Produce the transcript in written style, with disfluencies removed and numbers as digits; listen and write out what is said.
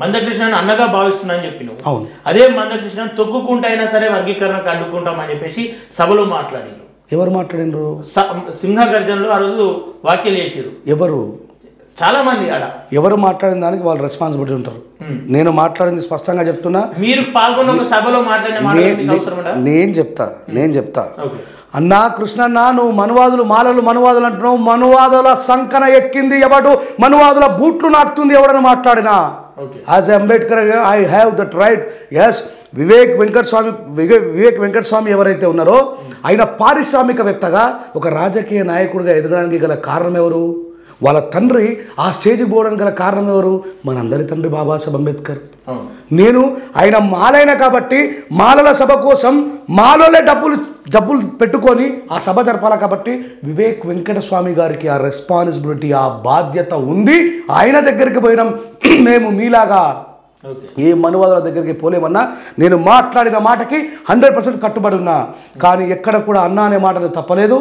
మందకృష్ణను అన్నగా భావిస్తున్నానని చెప్పినావు. అవును. అదే మందకృష్ణను తొక్కుకుంటూ అయినా సరే వర్గీకరణకు అడ్డుకుంటామని చెప్పేసి సభలో మాట్లాడారు. ఎవరు మాట్లాడినరు? సింహ గర్జనలో ఆ రోజు వ్యాఖ్యలు చేసారు. ఎవరు? చాలా మంది ఆడ. ఎవరు మాట్లాడిన దానికి వాళ్ళు రెస్పాన్సిబిలిటీ ఉంటారు. నేను మాట్లాడింది స్పష్టంగా చెప్తున్నా. మీరు పాల్గొన్న ఒక సభలో నేను చెప్తా అన్నా కృష్ణన్న, నువ్వు మనువాదులు మనువాదులు అంటున్నావు. మనువాదుల సంకన ఎక్కింది ఎవడు? మనువాదుల బూట్లు నాకుతుంది ఎవడని మాట్లాడినా. As Ambedkar I have that right. Yes, Vivek Venkataswamy ఎవరైతే ఉన్నారో ఆయన పారిశ్రామికవేత్తగా ఒక రాజకీయ నాయకుడిగా ఎదగడానికి గల కారణం ఎవరు? వాళ్ళ తండ్రి ఆ స్టేజ్కి పోవడానికి గల కారణం ఎవరు? మనందరి తండ్రి బాబాసాహెబ్ అంబేద్కర్. నేను ఆయన మాలైన కాబట్టి మాలల సభ కోసం మాలోనే డబ్బులు పెట్టుకొని ఆ సభ జరపాలి కాబట్టి వివేక్ వెంకటస్వామి గారికి ఆ రెస్పాన్సిబిలిటీ, ఆ బాధ్యత ఉంది. ఆయన దగ్గరికి పోయినాం. మేము మీలాగా ఏ మనువాదుల దగ్గరికి పోలేమన్నా. నేను మాట్లాడిన మాటకి 100% కట్టుబడి ఉన్నా. కానీ ఎక్కడ కూడా అన్నా అనే మాటను తప్పలేదు.